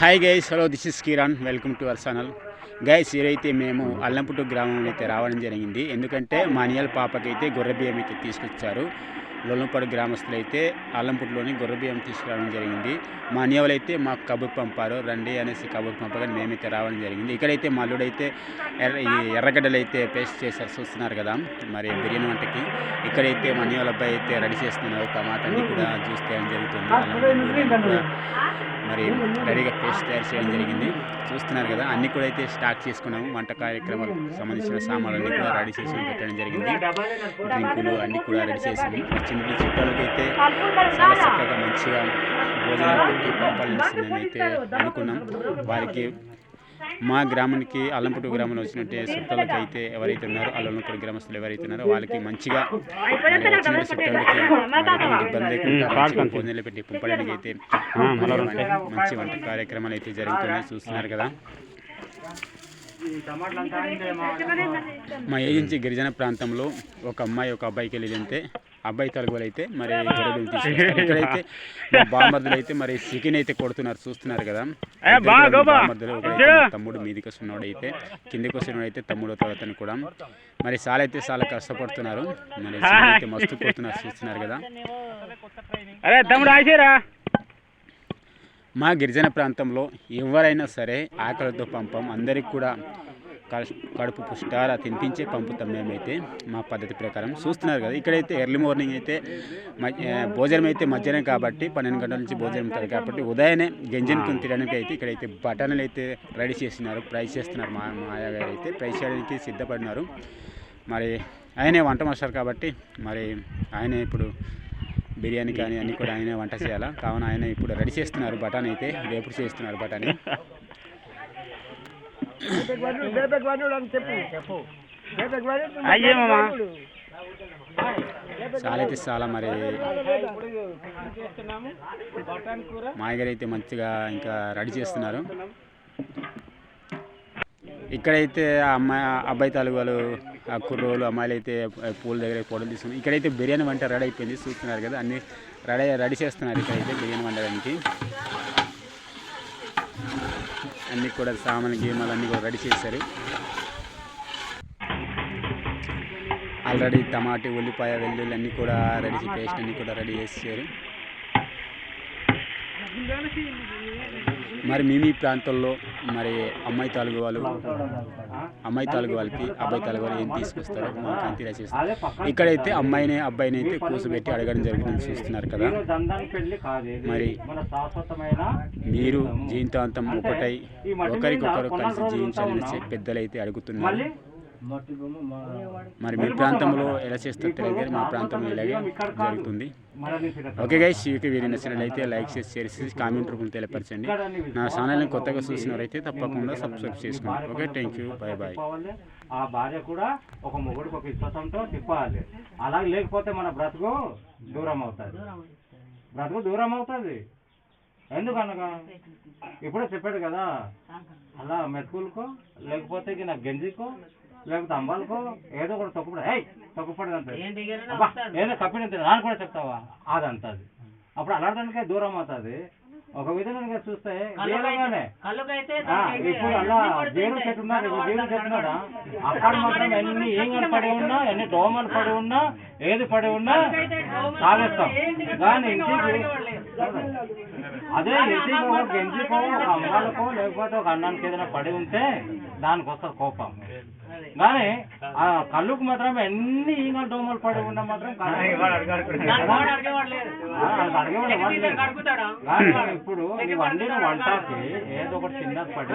Hi guys, hello, this is Kiran. Welcome to our channel. Guys, ఈరైతే మేము అల్లంపుట్టు గ్రామం అయితే రావడం జరిగింది. ఎందుకంటే మా నియల్ పాపకైతే గొర్రె బియ్యం అయితే తీసుకొచ్చారు. లొల్లంపాడు గ్రామస్తులు అయితే అల్లంపుట్టులోని గొర్రె బియ్యం తీసుకురావడం జరిగింది. మా అనియవాళ్ళు అయితే మాకు కబుర్ పంపారు, రండి అనేసి కబుర్ పంపగా మేమైతే రావడం జరిగింది. ఇక్కడైతే మా అల్లుడు అయితే ఎర్రగడ్డలు అయితే పేస్ట్ చేశారు, చూస్తున్నారు కదా మరి బిర్యానీ వంటకి. ఇక్కడైతే మా అనియవాళ్ళ అబ్బాయి అయితే రెడీ చేస్తున్నారు. టమాటాని కూడా జ్యూస్ తేయడం జరుగుతుంది. అల్లం కూడా మరి రెడీగా పేస్ట్ తయారు చేయడం జరిగింది. చూస్తున్నారు కదా, అన్నీ కూడా అయితే స్టార్ట్ చేసుకున్నాము. వంట కార్యక్రమాలకు సంబంధించిన సామాన్లు అన్నీ కూడా రెడీ చేసుకుని పెట్టడం జరిగింది. డ్రింకులు అన్నీ కూడా రెడీ చేసాము. చిన్న చుట్టాలకైతే చాలా చక్కగా మంచిగా భోజనాలు పెట్టి పంపాలనేసి మేమైతే అనుకున్నాం. వారికి మా గ్రామానికి అల్లంపుట్టు గ్రామంలో వచ్చినట్టే చుట్టాలకి అయితే ఎవరైతే ఉన్నారో అల్లంపుట్టు గ్రామస్తులు ఎవరైతే ఉన్నారో వాళ్ళకి మంచిగా వచ్చిన చుట్టాలకి ఇబ్బంది లేకుండా భోజనాలు పెట్టి పంపడానికి అయితే మంచి వంట కార్యక్రమాలు అయితే జరుగుతున్నాయి. చూస్తున్నారు కదా, మా ఏజెన్సీ గిరిజన ప్రాంతంలో ఒక అమ్మాయి ఒక అబ్బాయికి వెళ్ళింటే అబ్బాయి తరగలు అయితే మరి గొర్రెలు తీసుకొస్తారు. ఇక్కడైతే బామర్దులు అయితే మరి చికెన్ అయితే కొడుతున్నారు, చూస్తున్నారు కదా. బామర్దులు తమ్ముడు మీదికి వస్తున్నాడు అయితే కిందికి వస్తున్నాడు అయితే తమ్ముడు అతను కూడా మరి చాలా అయితే చాలా కష్టపడుతున్నారు. మరి అయితే మస్తు కొడుతున్నారు, చూస్తున్నారు కదా. మా గిరిజన ప్రాంతంలో ఎవరైనా సరే ఆకలితో పంపం, అందరికి కూడా కడుపు పుష్టారా తినిపించే పంపుతాం మేమైతే మా పద్ధతి ప్రకారం. చూస్తున్నారు కదా, ఇక్కడైతే ఎర్లీ మార్నింగ్ అయితే భోజనం అయితే మధ్యాహ్నం కాబట్టి 12 గంటల నుంచి భోజనం ఉంటుంది కాబట్టి ఉదయాన్నే గంజనుకుని తినడానికి అయితే ఇక్కడైతే బఠానీలు అయితే రెడీ చేస్తున్నారు, ఫ్రై చేస్తున్నారు. మా మాయగారు అయితే ఫ్రై చేయడానికి సిద్ధపడినారు. మరి ఆయనే వంట మాస్టర్ కాబట్టి మరి ఆయన ఇప్పుడు బిర్యానీ కానీ అన్నీ కూడా ఆయనే వంట చేయాలా, కావున ఆయన ఇప్పుడు రెడీ చేస్తున్నారు. బఠానీ అయితే వేపుడు చేస్తున్నారు. బఠానీ చాలా అయితే చాలా మరి మాయగారు అయితే మంచిగా ఇంకా రెడీ చేస్తున్నారు. ఇక్కడైతే అబ్బాయి తాలూకాలు కుర్రోలు అమ్మాయిలు అయితే పూల దగ్గర ఫోటోలు తీసుకున్నారు. ఇక్కడైతే బిర్యానీ వంట రెడీ అయిపోయింది, చూస్తున్నారు కదా. అన్నీ రెడీ చేస్తున్నారు. ఇక్కడైతే బిర్యానీ వండడానికి అన్నీ కూడా సామాన్లు గేమాలు అన్నీ కూడా రెడీ చేశారు. ఆల్రెడీ టమాటా, ఉల్లిపాయ, వెల్లుల్లి అన్నీ కూడా రెడీ చేసి పేస్ట్ అన్నీ కూడా రెడీ చేశారు. మరి మీ ప్రాంతంలో మరి అమ్మాయి తాలూకు వాళ్ళకి అబ్బాయి తాలూకు వాళ్ళు ఏం తీసుకొస్తారో మాకు అంతే చేస్తారు. ఇక్కడైతే అమ్మాయిని అబ్బాయిని అయితే కూర్చోబెట్టి అడగడం జరుగుతుంది, చూస్తున్నారు కదా. మరి మీరు జీవితాంతం ఒకటై ఒకరికొకరు కలిసి జీవించాలని పెద్దలైతే అడుగుతున్నారు. మరి మీ ప్రాంతంలో ఎలా చేస్తారో తెలియదు, మా ప్రాంతంలో ఇలాగే జరుగుతుంది. ఓకే గైస్, ఈ వీడియో నచ్చినట్లయితే లైక్ చేసి షేర్ చేసి కామెంట్ రూపంలో తెలియపరచండి. నా ఛానల్ని కొత్తగా చూసినవారైతే తప్పకుండా సబ్స్క్రైబ్ చేసుకోండి. Okay, thank you, bye bye. ఆ భార్య కూడా ఒక మొగుడికి ఒక విశ్వాసంతో తిప్పాలి. అలా లేకపోతే మన బ్రతుకు దూరం అవుతుంది. ఎందుకనగా ఇప్పుడే చెప్పాడు కదా, అలా మెతుకులకో లేకపోతే నాకు గంజికో లేకపోతే అంబాలకో ఏదో కూడా తొక్కుపడదు అంత ఏదో కప్పిన నాన్న కూడా చెప్తావా అదంతది. అప్పుడు అలాంటి దూరం అవుతుంది. ఒక విధంగా చూస్తే ఇప్పుడు అలా దేవుడు చెట్టున్నాడు, అక్కడ మాత్రం ఎన్ని ఈంగలు పడి ఉన్నా, ఎన్ని దోమలు పడి ఉన్నా, ఏది పడి ఉన్నా సాగేస్తాం. కానీ ఇంటికి అదే ఇంటికి ఒక గంజికో ఒక అమ్మాలకో లేకపోతే ఒక అన్నానికి ఏదైనా పడి ఉంటే దానికి వస్తుంది కోపం. కానీ ఆ కళ్ళుకు మాత్రం ఎన్ని ఈగలు దోమలు పడి ఉన్నా మాత్రం ఇప్పుడు నీ వండిన వంటకి ఏదో ఒకటి చిన్నది పడి